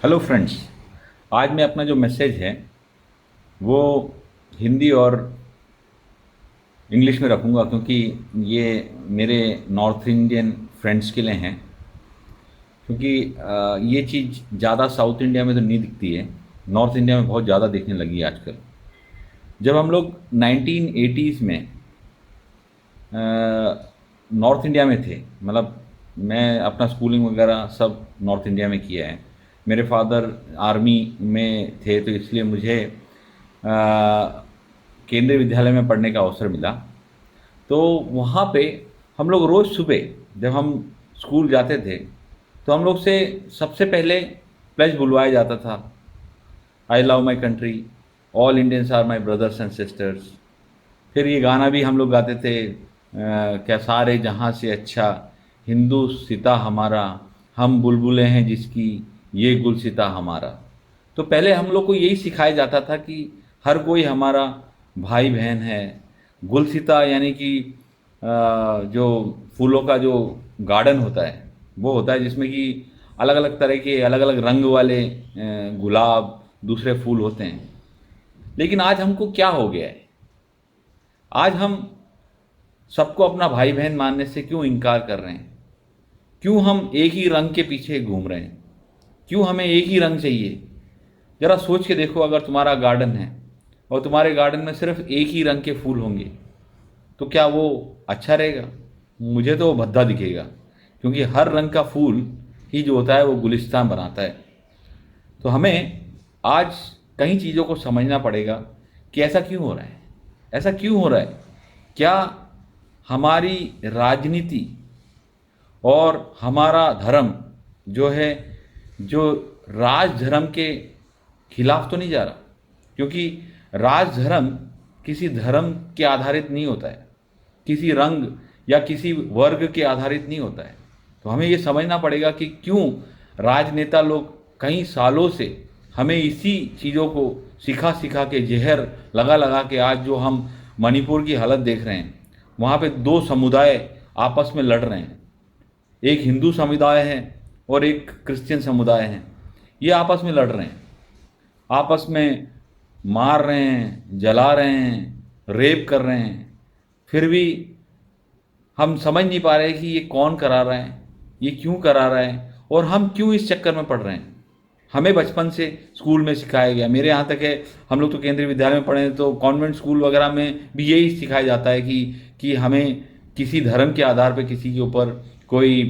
Hello friends. आज मैं अपना जो मैसेज है वो हिंदी और इंग्लिश में रखूँगा, क्योंकि ये मेरे नॉर्थ इंडियन फ्रेंड्स के लिए हैं। क्योंकि ये चीज़ ज़्यादा साउथ इंडिया में तो नहीं दिखती है, नॉर्थ इंडिया में बहुत ज़्यादा दिखने लगी है आजकल। जब हम लोग 1980s में नॉर्थ इंडिया में थे, मतलब मैं अपना स्कूलिंग वगैरह सब नॉर्थ इंडिया में किया है। मेरे फादर आर्मी में थे, तो इसलिए मुझे केंद्रीय विद्यालय में पढ़ने का अवसर मिला। तो वहाँ पे हम लोग रोज़ सुबह जब हम स्कूल जाते थे तो हम लोग से सबसे पहले प्लेज बुलवाया जाता था, I love my country, all Indians are my brothers and sisters. फिर ये गाना भी हम लोग गाते थे, क्या सारे जहाँ से अच्छा हिंदू सिता हमारा, हम बुलबुलें हैं जिसकी ये गुलसिता हमारा। तो पहले हम लोग को यही सिखाया जाता था कि हर कोई हमारा भाई बहन है। गुलसिता यानी कि जो फूलों का जो गार्डन होता है वो होता है, जिसमें कि अलग अलग तरह के अलग अलग रंग वाले गुलाब दूसरे फूल होते हैं। लेकिन आज हमको क्या हो गया है, आज हम सबको अपना भाई बहन मानने से क्यों इनकार कर रहे हैं? क्यों हम एक ही रंग के पीछे घूम रहे हैं? क्यों हमें एक ही रंग चाहिए? ज़रा सोच के देखो, अगर तुम्हारा गार्डन है और तुम्हारे गार्डन में सिर्फ एक ही रंग के फूल होंगे तो क्या वो अच्छा रहेगा? मुझे तो वो भद्दा दिखेगा, क्योंकि हर रंग का फूल ही जो होता है वो गुलिस्तान बनाता है। तो हमें आज कई चीज़ों को समझना पड़ेगा कि ऐसा क्यों हो रहा है। ऐसा क्यों हो रहा है? क्या हमारी राजनीति और हमारा धर्म जो है, जो राज धर्म के खिलाफ तो नहीं जा रहा? क्योंकि राज धर्म किसी धर्म के आधारित नहीं होता है, किसी रंग या किसी वर्ग के आधारित नहीं होता है। तो हमें ये समझना पड़ेगा कि क्यों राजनेता लोग कई सालों से हमें इसी चीज़ों को सिखा सिखा के, जहर लगा लगा के, आज जो हम मणिपुर की हालत देख रहे हैं, वहाँ पे दो समुदाय आपस में लड़ रहे हैं। एक हिंदू समुदाय है और एक क्रिश्चियन समुदाय है। ये आपस में लड़ रहे हैं, आपस में मार रहे हैं, जला रहे हैं, रेप कर रहे हैं। फिर भी हम समझ नहीं पा रहे कि ये कौन करा रहा है, ये क्यों करा रहा है, और हम क्यों इस चक्कर में पड़ रहे हैं। हमें बचपन से स्कूल में सिखाया गया, मेरे यहाँ तक है, हम लोग तो केंद्रीय विद्यालय में पढ़े हैं, तो कॉन्वेंट स्कूल वगैरह में भी यही सिखाया जाता है कि हमें किसी धर्म के आधार पर किसी के ऊपर कोई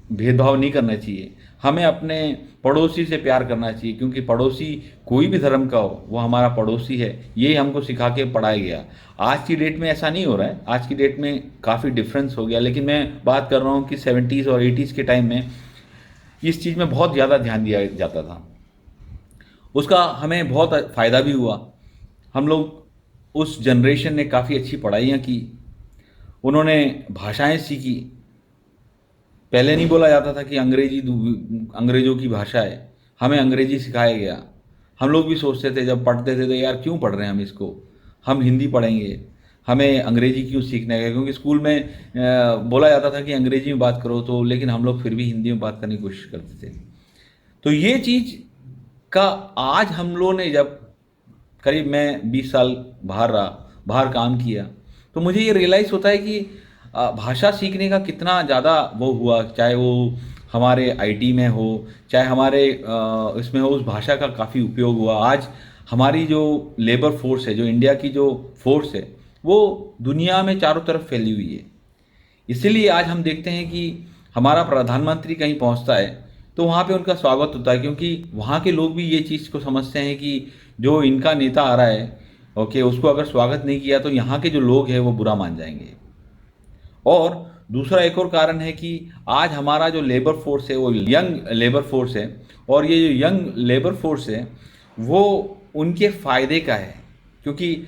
भेदभाव नहीं करना चाहिए। हमें अपने पड़ोसी से प्यार करना चाहिए, क्योंकि पड़ोसी कोई भी धर्म का हो वो हमारा पड़ोसी है। यही हमको सिखा के पढ़ाया गया। आज की डेट में ऐसा नहीं हो रहा है, आज की डेट में काफ़ी डिफरेंस हो गया। लेकिन मैं बात कर रहा हूँ कि 70s और 80s के टाइम में इस चीज़ में बहुत ज़्यादा ध्यान दिया जाता था। उसका हमें बहुत फ़ायदा भी हुआ। हम लोग, उस जनरेशन ने काफ़ी अच्छी पढ़ाइयाँ की, उन्होंने भाषाएं सीखी। पहले नहीं बोला जाता था कि अंग्रेजी अंग्रेज़ों की भाषा है, हमें अंग्रेजी सिखाया गया। हम लोग भी सोचते थे जब पढ़ते थे तो यार क्यों पढ़ रहे हैं हम इसको, हम हिंदी पढ़ेंगे, हमें अंग्रेजी क्यों सीखना है? क्योंकि स्कूल में बोला जाता था कि अंग्रेजी में बात करो, तो लेकिन हम लोग फिर भी हिंदी में बात करने की कोशिश करते थे। तो ये चीज़ का आज हम लोगों ने, जब करीब मैं 20 साल बाहर रहा, बाहर काम किया, तो मुझे ये रियलाइज़ होता है कि भाषा सीखने का कितना ज़्यादा वो हुआ। चाहे वो हमारे आईटी में हो, चाहे हमारे इसमें हो, उस भाषा का काफ़ी उपयोग हुआ। आज हमारी जो लेबर फोर्स है, जो इंडिया की जो फोर्स है, वो दुनिया में चारों तरफ फैली हुई है। इसीलिए आज हम देखते हैं कि हमारा प्रधानमंत्री कहीं पहुंचता है तो वहाँ पे उनका स्वागत होता है, क्योंकि वहाँ के लोग भी ये चीज़ को समझते हैं कि जो इनका नेता आ रहा है, ओके, उसको अगर स्वागत नहीं किया तो यहाँ के जो लोग हैं वो बुरा मान जाएंगे। और दूसरा एक और कारण है कि आज हमारा जो लेबर फोर्स है वो यंग लेबर फोर्स है, और ये जो यंग लेबर फोर्स है वो उनके फ़ायदे का है। क्योंकि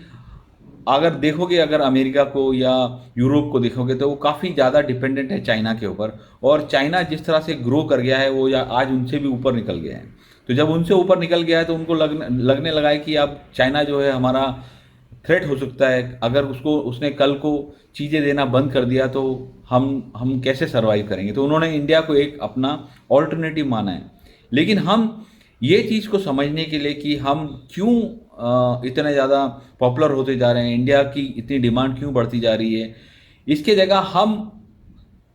अगर देखोगे, अगर अमेरिका को या यूरोप को देखोगे तो वो काफ़ी ज़्यादा डिपेंडेंट है चाइना के ऊपर, और चाइना जिस तरह से ग्रो कर गया है वो या आज उनसे भी ऊपर निकल गया है। तो जब उनसे ऊपर निकल गया है तो उनको लगने लगा है कि अब चाइना जो है हमारा थ्रेट हो सकता है। अगर उसने कल को चीज़ें देना बंद कर दिया तो हम कैसे सर्वाइव करेंगे? तो उन्होंने इंडिया को एक अपना ऑल्टरनेटिव माना है। लेकिन हम ये चीज़ को समझने के लिए कि हम क्यों इतने ज़्यादा पॉपुलर होते जा रहे हैं, इंडिया की इतनी डिमांड क्यों बढ़ती जा रही है, इसके जगह हम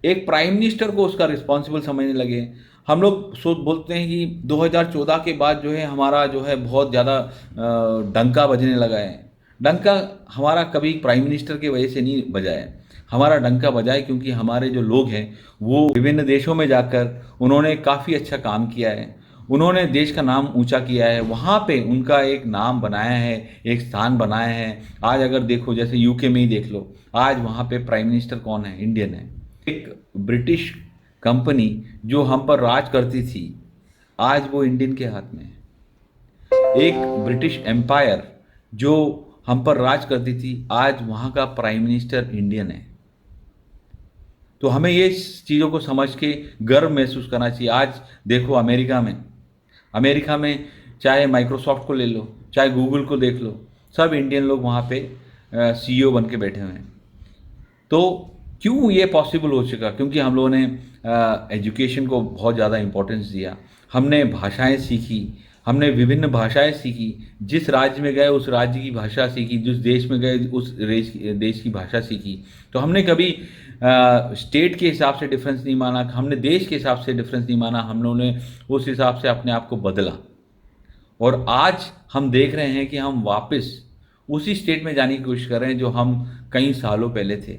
एक प्राइम मिनिस्टर को उसका रिस्पॉन्सिबल समझने लगे। हम लोग बोलते हैं कि 2014 के बाद जो है हमारा जो है बहुत ज़्यादा डंका बजने लगा है। डंका हमारा कभी प्राइम मिनिस्टर की वजह से नहीं बजा है, हमारा डंका बजा है क्योंकि हमारे जो लोग हैं वो विभिन्न देशों में जाकर उन्होंने काफ़ी अच्छा काम किया है, उन्होंने देश का नाम ऊंचा किया है, वहाँ पे उनका एक नाम बनाया है, एक स्थान बनाया है। आज अगर देखो, जैसे यूके में ही देख लो, आज वहाँ पे प्राइम मिनिस्टर कौन है? इंडियन है। एक ब्रिटिश कंपनी जो हम पर राज करती थी, आज वो इंडियन के हाथ में है। एक ब्रिटिश एम्पायर जो हम पर राज करती थी, आज वहाँ का प्राइम मिनिस्टर इंडियन है। तो हमें ये चीज़ों को समझ के गर्व महसूस करना चाहिए। आज देखो अमेरिका में चाहे माइक्रोसॉफ्ट को ले लो, चाहे गूगल को देख लो, सब इंडियन लोग वहाँ पे सीईओ बन के बैठे हुए हैं। तो क्यों ये पॉसिबल हो चुका? क्योंकि हम लोगों ने एजुकेशन को बहुत ज़्यादा इम्पोर्टेंस दिया, हमने भाषाएं सीखी, हमने विभिन्न भाषाएं सीखी, जिस राज्य में गए उस राज्य की भाषा सीखी, जिस देश में गए उस देश की भाषा सीखी। तो हमने कभी स्टेट के हिसाब से डिफरेंस नहीं माना, हमने देश के हिसाब से डिफरेंस नहीं माना, हम लोगों ने उस हिसाब से अपने आप को बदला। और आज हम देख रहे हैं कि हम वापस उसी स्टेट में जाने की कोशिश कर रहे हैं जो हम कई सालों पहले थे।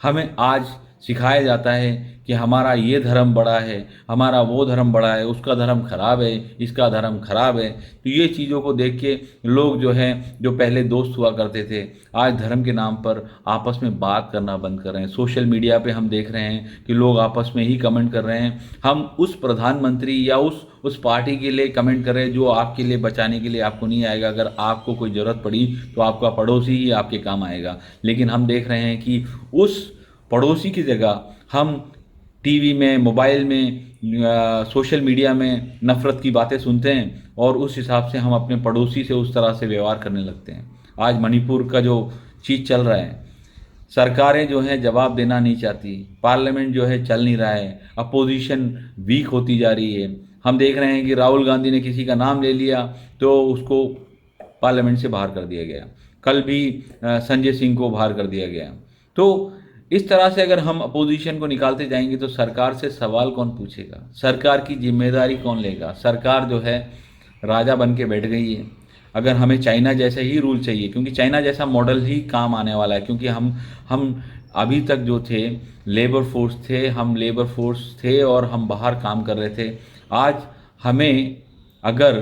हमें आज सिखाया जाता है कि हमारा ये धर्म बड़ा है, हमारा वो धर्म बड़ा है, उसका धर्म खराब है, इसका धर्म खराब है। तो ये चीज़ों को देख के लोग जो हैं, जो पहले दोस्त हुआ करते थे, आज धर्म के नाम पर आपस में बात करना बंद कर रहे हैं। सोशल मीडिया पे हम देख रहे हैं कि लोग आपस में ही कमेंट कर रहे हैं। हम उस प्रधानमंत्री या उस पार्टी के लिए कमेंट कर रहे हैं जो आपके लिए बचाने के लिए आपको नहीं आएगा। अगर आपको कोई ज़रूरत पड़ी तो आपका पड़ोसी ही आपके काम आएगा। लेकिन हम देख रहे हैं कि उस पड़ोसी की जगह हम टीवी में, मोबाइल में, सोशल मीडिया में नफ़रत की बातें सुनते हैं और उस हिसाब से हम अपने पड़ोसी से उस तरह से व्यवहार करने लगते हैं। आज मणिपुर का जो चीज़ चल रहा है, सरकारें जो हैं जवाब देना नहीं चाहती, पार्लियामेंट जो है चल नहीं रहा है, अपोजिशन वीक होती जा रही है। हम देख रहे हैं कि राहुल गांधी ने किसी का नाम ले लिया तो उसको पार्लियामेंट से बाहर कर दिया गया, कल भी संजय सिंह को बाहर कर दिया गया। तो इस तरह से अगर हम अपोजिशन को निकालते जाएंगे तो सरकार से सवाल कौन पूछेगा? सरकार की जिम्मेदारी कौन लेगा? सरकार जो है राजा बन के बैठ गई है। अगर हमें चाइना जैसा ही रूल चाहिए, क्योंकि चाइना जैसा मॉडल ही काम आने वाला है, क्योंकि हम अभी तक जो थे लेबर फोर्स थे, हम लेबर फोर्स थे और हम बाहर काम कर रहे थे। आज हमें अगर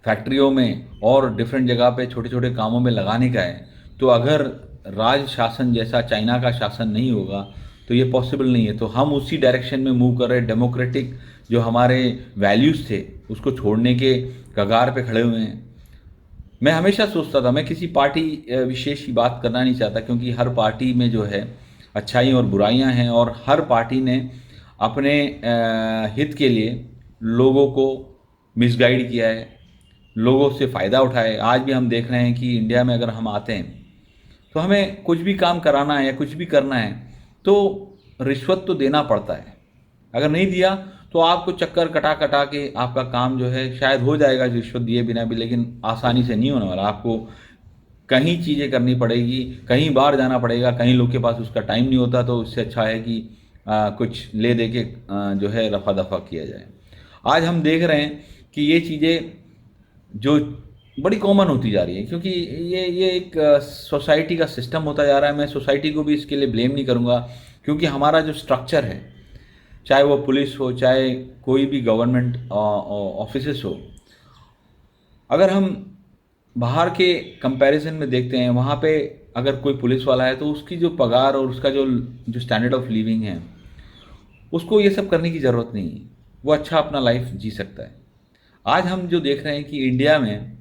फैक्ट्रियों में और डिफरेंट जगह पे छोटे छोटे कामों में लगाने का है, तो अगर राज शासन जैसा चाइना का शासन नहीं होगा तो ये पॉसिबल नहीं है। तो हम उसी डायरेक्शन में मूव कर रहे हैं। डेमोक्रेटिक जो हमारे वैल्यूज़ थे उसको छोड़ने के कगार पे खड़े हुए हैं। मैं हमेशा सोचता था, मैं किसी पार्टी विशेष की बात करना नहीं चाहता, क्योंकि हर पार्टी में जो है अच्छाई और बुराइयां हैं और हर पार्टी ने अपने हित के लिए लोगों को मिसगाइड किया है, लोगों से फ़ायदा उठाए। आज भी हम देख रहे हैं कि इंडिया में अगर हम आते हैं तो हमें कुछ भी काम कराना है या कुछ भी करना है तो रिश्वत तो देना पड़ता है। अगर नहीं दिया तो आपको चक्कर कटा कटा के आपका काम जो है शायद हो जाएगा रिश्वत दिए बिना भी, लेकिन आसानी से नहीं होने वाला। आपको कहीं चीज़ें करनी पड़ेगी, कहीं बाहर जाना पड़ेगा, कहीं लोग के पास उसका टाइम नहीं होता। तो इससे अच्छा है कि कुछ ले दे के जो है रफा दफा किया जाए। आज हम देख रहे हैं कि ये चीज़ें जो बड़ी कॉमन होती जा रही है, क्योंकि ये एक सोसाइटी का सिस्टम होता जा रहा है। मैं सोसाइटी को भी इसके लिए ब्लेम नहीं करूँगा, क्योंकि हमारा जो स्ट्रक्चर है, चाहे वो पुलिस हो, चाहे कोई भी गवर्नमेंट ऑफिसेस हो, अगर हम बाहर के कंपैरिजन में देखते हैं, वहाँ पे अगर कोई पुलिस वाला है तो उसकी जो पगार और उसका जो स्टैंडर्ड ऑफ लिविंग है, उसको ये सब करने की ज़रूरत नहीं है, वो अच्छा अपना लाइफ जी सकता है। आज हम जो देख रहे हैं कि इंडिया में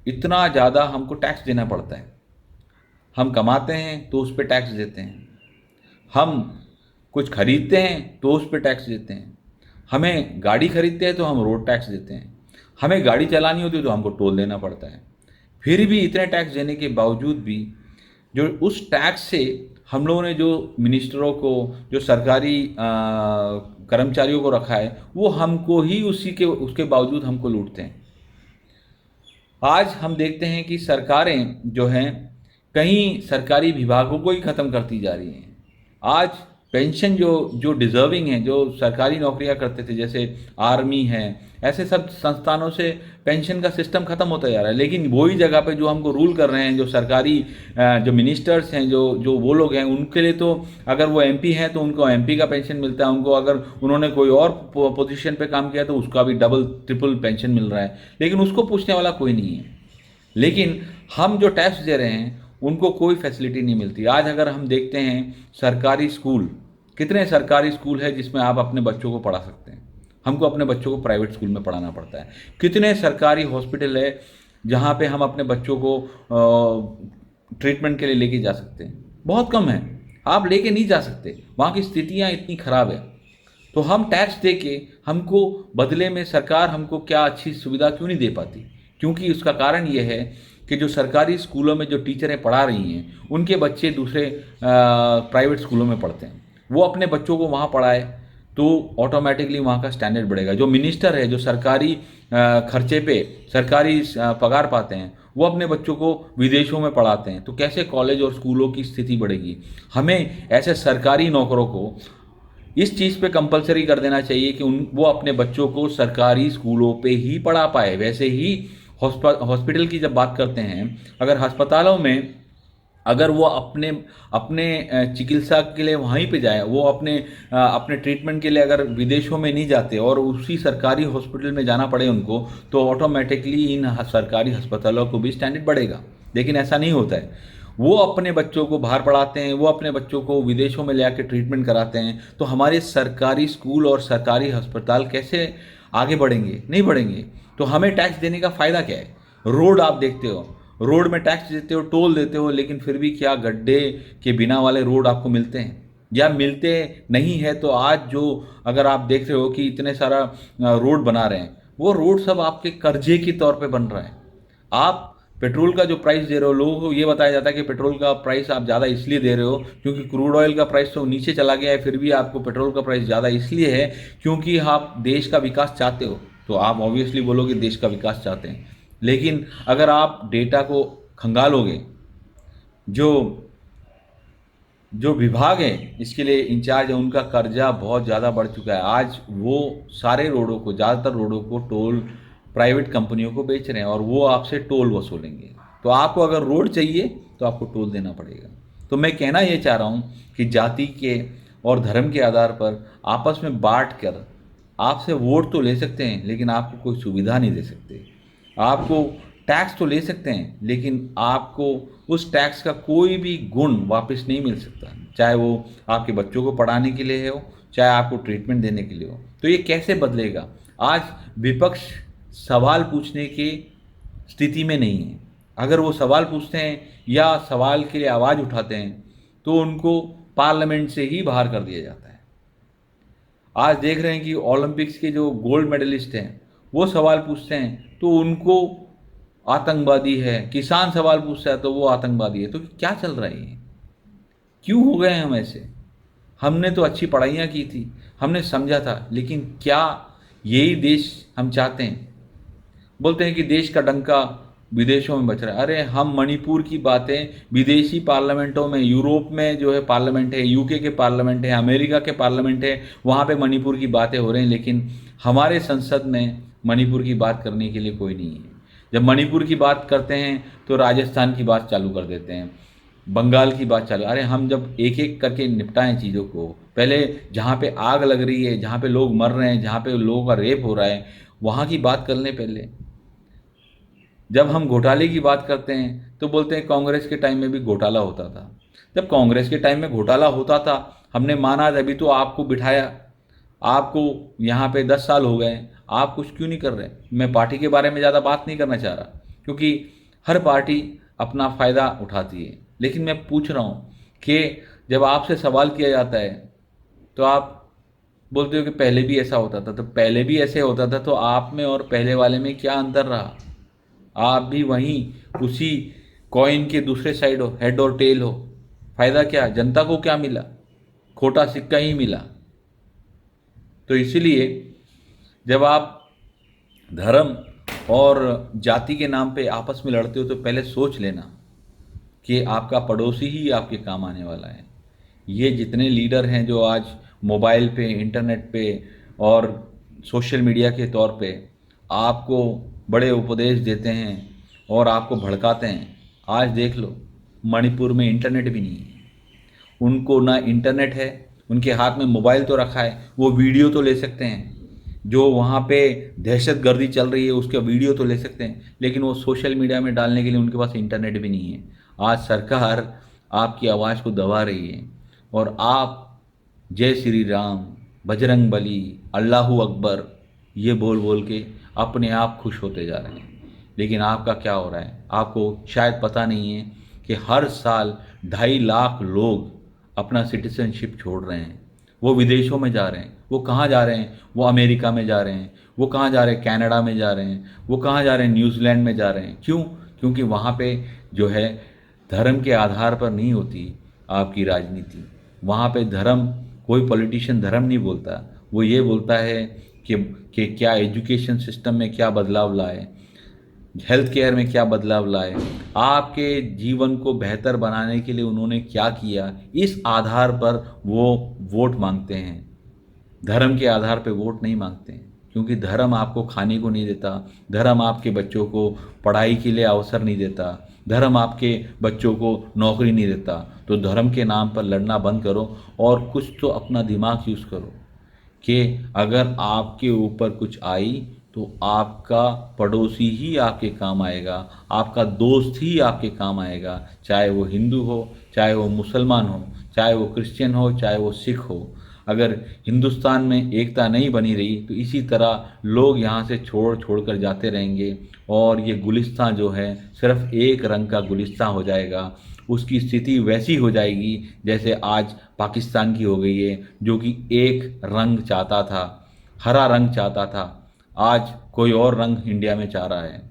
इतना ज़्यादा हमको टैक्स देना पड़ता है। हम कमाते हैं तो उस पर टैक्स देते हैं, हम कुछ खरीदते हैं तो उस पर टैक्स देते हैं, हमें गाड़ी खरीदते हैं तो हम रोड टैक्स देते हैं, हमें गाड़ी चलानी होती है तो हमको टोल देना पड़ता है। फिर भी इतने टैक्स देने के बावजूद भी जो उस टैक्स से हम लोगों ने जो मिनिस्टरों को, जो सरकारी कर्मचारियों को रखा है वो हमको ही उसके बावजूद हमको लूटते हैं। आज हम देखते हैं कि सरकारें जो हैं कहीं सरकारी विभागों को ही ख़त्म करती जा रही हैं। आज पेंशन जो जो डिज़र्विंग हैं, जो सरकारी नौकरियां करते थे जैसे आर्मी है, ऐसे सब संस्थानों से पेंशन का सिस्टम ख़त्म होता जा रहा है। लेकिन वही जगह पे जो हमको रूल कर रहे हैं, जो सरकारी जो मिनिस्टर्स हैं, जो जो वो लोग हैं, उनके लिए तो अगर वो एमपी हैं तो उनको एमपी का पेंशन मिलता है, उनको अगर उन्होंने कोई और पोजीशन पे काम किया तो उसका भी डबल ट्रिपल पेंशन मिल रहा है, लेकिन उसको पूछने वाला कोई नहीं है। लेकिन हम जो टैक्स दे रहे हैं उनको कोई फैसिलिटी नहीं मिलती। आज अगर हम देखते हैं सरकारी स्कूल, कितने सरकारी स्कूल है जिसमें आप अपने बच्चों को पढ़ा सकते हैं, हमको अपने बच्चों को प्राइवेट स्कूल में पढ़ाना पड़ता है। कितने सरकारी हॉस्पिटल है जहाँ पे हम अपने बच्चों को ट्रीटमेंट के लिए लेके जा सकते हैं, बहुत कम है, आप लेके नहीं जा सकते, वहाँ की स्थितियाँ इतनी ख़राब है। तो हम टैक्स दे के हमको बदले में सरकार हमको क्या अच्छी सुविधा क्यों नहीं दे पाती? क्योंकि उसका कारण ये है कि जो सरकारी स्कूलों में जो टीचरें पढ़ा रही हैं उनके बच्चे दूसरे प्राइवेट स्कूलों में पढ़ते हैं, वो अपने बच्चों को वहाँ पढ़ाए तो ऑटोमेटिकली वहाँ का स्टैंडर्ड बढ़ेगा। जो मिनिस्टर है, जो सरकारी खर्चे पे सरकारी पगार पाते हैं, वो अपने बच्चों को विदेशों में पढ़ाते हैं, तो कैसे कॉलेज और स्कूलों की स्थिति बढ़ेगी? हमें ऐसे सरकारी नौकरों को इस चीज़ पे कंपलसरी कर देना चाहिए कि वो अपने बच्चों को सरकारी स्कूलों पे ही पढ़ा पाए। वैसे ही हॉस्पिटल की जब बात करते हैं, अगर अस्पतालों में अगर वो अपने अपने चिकित्सा के लिए वहीं पे जाए, वो अपने ट्रीटमेंट के लिए अगर विदेशों में नहीं जाते और उसी सरकारी हॉस्पिटल में जाना पड़े उनको, तो ऑटोमेटिकली इन सरकारी अस्पतालों को भी स्टैंडर्ड बढ़ेगा। लेकिन ऐसा नहीं होता है, वो अपने बच्चों को बाहर पढ़ाते हैं, वो अपने बच्चों को विदेशों में ले आके ट्रीटमेंट कराते हैं, तो हमारे सरकारी स्कूल और सरकारी अस्पताल कैसे आगे बढ़ेंगे? नहीं बढ़ेंगे। तो हमें टैक्स देने का फ़ायदा क्या है? रोड आप देखते हो, रोड में टैक्स देते हो, टोल देते हो, लेकिन फिर भी क्या गड्ढे के बिना वाले रोड आपको मिलते हैं? या मिलते नहीं है तो आज जो अगर आप देख रहे हो कि इतने सारा रोड बना रहे हैं, वो रोड सब आपके कर्जे के तौर पे बन रहा है। आप पेट्रोल का जो प्राइस दे रहे हो, लोगों को ये बताया जाता है कि पेट्रोल का प्राइस आप ज़्यादा इसलिए दे रहे हो क्योंकि क्रूड ऑयल का प्राइस तो नीचे चला गया है, फिर भी आपको पेट्रोल का प्राइस ज़्यादा इसलिए है क्योंकि आप देश का विकास चाहते हो। तो आप ऑब्वियसली बोलोगे देश का विकास चाहते हैं, लेकिन अगर आप डेटा को खंगालोगे, जो जो विभाग है इसके लिए इंचार्ज है, उनका कर्जा बहुत ज़्यादा बढ़ चुका है। आज वो सारे रोडों को, ज़्यादातर रोडों को टोल प्राइवेट कंपनियों को बेच रहे हैं और वो आपसे टोल वसूलेंगे। तो आपको अगर रोड चाहिए तो आपको टोल देना पड़ेगा। तो मैं कहना ये चाह रहा हूँ कि जाति के और धर्म के आधार पर आपस में बांट कर आपसे वोट तो ले सकते हैं, लेकिन आपको कोई सुविधा नहीं दे सकते। आपको टैक्स तो ले सकते हैं, लेकिन आपको उस टैक्स का कोई भी गुण वापस नहीं मिल सकता, चाहे वो आपके बच्चों को पढ़ाने के लिए हो, चाहे आपको ट्रीटमेंट देने के लिए हो। तो ये कैसे बदलेगा? आज विपक्ष सवाल पूछने की स्थिति में नहीं है। अगर वो सवाल पूछते हैं या सवाल के लिए आवाज़ उठाते हैं तो उनको पार्लियामेंट से ही बाहर कर दिया जाता है। आज देख रहे हैं कि ओलंपिक्स के जो गोल्ड मेडलिस्ट हैं वो सवाल पूछते हैं तो उनको आतंकवादी है, किसान सवाल पूछता है तो वो आतंकवादी है। तो क्या चल रहा है? क्यों हो गए हम ऐसे? हमने तो अच्छी पढ़ाइयाँ की थी, हमने समझा था, लेकिन क्या यही देश हम चाहते हैं? बोलते हैं कि देश का डंका विदेशों में बच रहा है। अरे हम मणिपुर की बातें विदेशी पार्लियामेंटों में, यूरोप में जो है पार्लियामेंट है, यूके के पार्लियामेंट है, अमेरिका के पार्लियामेंट है, वहाँ पे मणिपुर की बातें हो रही हैं, लेकिन हमारे संसद में मणिपुर की बात करने के लिए कोई नहीं है। जब मणिपुर की बात करते हैं तो राजस्थान की बात चालू कर देते हैं, बंगाल की बात चालू। अरे हम जब एक एक करके निपटाएं चीज़ों को, पहले जहाँ पे आग लग रही है, जहाँ पे लोग मर रहे हैं, जहाँ पे लोगों का रेप हो रहा है, वहाँ की बात कर लें पहले। जब हम घोटाले की बात करते हैं तो बोलते हैं कांग्रेस के टाइम में भी घोटाला होता था। जब कांग्रेस के टाइम में घोटाला होता था हमने माना, अभी तो आपको बिठाया, आपको यहाँ पे 10 साल हो गए, आप कुछ क्यों नहीं कर रहे? मैं पार्टी के बारे में ज़्यादा बात नहीं करना चाह रहा, क्योंकि हर पार्टी अपना फ़ायदा उठाती है। लेकिन मैं पूछ रहा हूँ कि जब आपसे सवाल किया जाता है तो आप बोलते हो कि पहले भी ऐसा होता था। तो पहले भी ऐसे होता था तो आप में और पहले वाले में क्या अंतर रहा? आप भी वहीं उसी कॉइन के दूसरे साइड हो, हेड और टेल हो। फ़ायदा क्या? जनता को क्या मिला? खोटा सिक्का ही मिला। तो इसीलिए जब आप धर्म और जाति के नाम पे आपस में लड़ते हो तो पहले सोच लेना कि आपका पड़ोसी ही आपके काम आने वाला है। ये जितने लीडर हैं जो आज मोबाइल पे, इंटरनेट पे और सोशल मीडिया के तौर पे आपको बड़े उपदेश देते हैं और आपको भड़काते हैं, आज देख लो मणिपुर में इंटरनेट भी नहीं है। उनको ना इंटरनेट है, उनके हाथ में मोबाइल तो रखा है, वो वीडियो तो ले सकते हैं, जो वहाँ पे दहशतगर्दी चल रही है उसका वीडियो तो ले सकते हैं, लेकिन वो सोशल मीडिया में डालने के लिए उनके पास इंटरनेट भी नहीं है। आज सरकार आपकी आवाज़ को दबा रही है और आप जय श्री राम, बजरंग बली, अल्लाहू अकबर ये बोल बोल के अपने आप खुश होते जा रहे हैं। लेकिन आपका क्या हो रहा है, आपको शायद पता नहीं है कि हर साल 2.5 लाख लोग अपना सिटीजनशिप छोड़ रहे हैं, वो विदेशों में जा रहे हैं। वो कहाँ जा रहे हैं? वो अमेरिका में जा रहे हैं, वो कहाँ जा रहे हैं? कनाडा में जा रहे हैं, वो कहाँ जा रहे हैं? न्यूजीलैंड में जा रहे हैं। क्यों? क्योंकि वहाँ पे जो है धर्म के आधार पर नहीं होती आपकी राजनीति। वहाँ पे धर्म, कोई पॉलिटिशियन धर्म नहीं बोलता, वो ये बोलता है कि क्या एजुकेशन सिस्टम में क्या बदलाव लाए, हेल्थ केयर में क्या बदलाव लाए, आपके जीवन को बेहतर बनाने के लिए उन्होंने क्या किया, इस आधार पर वो वोट मांगते हैं। धर्म के आधार पर वोट नहीं मांगते हैं, क्योंकि धर्म आपको खाने को नहीं देता, धर्म आपके बच्चों को पढ़ाई के लिए अवसर नहीं देता, धर्म आपके बच्चों को नौकरी नहीं देता। तो धर्म के नाम पर लड़ना बंद करो और कुछ तो अपना दिमाग यूज़ करो कि अगर आपके ऊपर कुछ आई तो आपका पड़ोसी ही आपके काम आएगा, आपका दोस्त ही आपके काम आएगा, चाहे वो हिंदू हो, चाहे वो मुसलमान हो, चाहे वो क्रिश्चियन हो, चाहे वो सिख हो। अगर हिंदुस्तान में एकता नहीं बनी रही तो इसी तरह लोग यहाँ से छोड़ छोड़ कर जाते रहेंगे और ये गुलिस्तान जो है सिर्फ एक रंग का गुलिस्तान हो जाएगा। उसकी स्थिति वैसी हो जाएगी जैसे आज पाकिस्तान की हो गई है, जो कि एक रंग चाहता था, हरा रंग चाहता था, आज कोई और रंग इंडिया में चाह रहा है।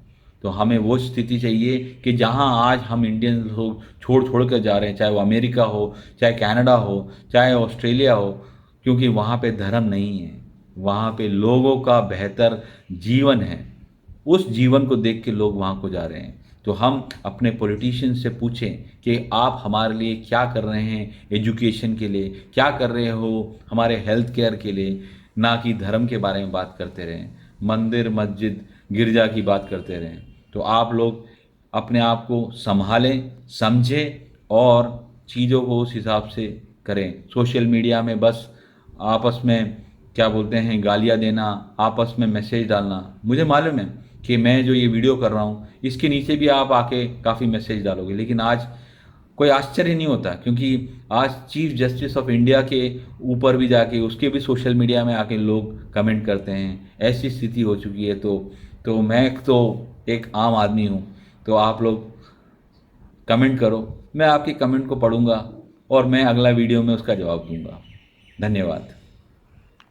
तो हमें वो स्थिति चाहिए कि जहां आज हम इंडियन लोग छोड़ छोड़ कर जा रहे हैं, चाहे वो अमेरिका हो, चाहे कनाडा हो, चाहे ऑस्ट्रेलिया हो, क्योंकि वहाँ पे धर्म नहीं है, वहाँ पे लोगों का बेहतर जीवन है। उस जीवन को देख के लोग वहाँ को जा रहे हैं। तो हम अपने पॉलिटिशियन से पूछें कि आप हमारे लिए क्या कर रहे हैं, एजुकेशन के लिए क्या कर रहे हो, हमारे हेल्थ केयर के लिए, ना कि धर्म के बारे में बात करते रहें, मंदिर मस्जिद गिरजा की बात करते रहें। तो आप लोग अपने आप को संभालें, समझें और चीज़ों को उस हिसाब से करें। सोशल मीडिया में बस आपस में क्या बोलते हैं गालियाँ देना, आपस में मैसेज डालना, मुझे मालूम है कि मैं जो ये वीडियो कर रहा हूँ इसके नीचे भी आप आके काफ़ी मैसेज डालोगे, लेकिन आज कोई आश्चर्य नहीं होता, क्योंकि आज चीफ जस्टिस ऑफ इंडिया के ऊपर भी जाके उसके भी सोशल मीडिया में आके लोग कमेंट करते हैं। ऐसी स्थिति हो चुकी है। तो मैं तो एक आम आदमी हूँ, तो आप लोग कमेंट करो, मैं आपके कमेंट को पढ़ूंगा और मैं अगला वीडियो में उसका जवाब दूंगा। धन्यवाद।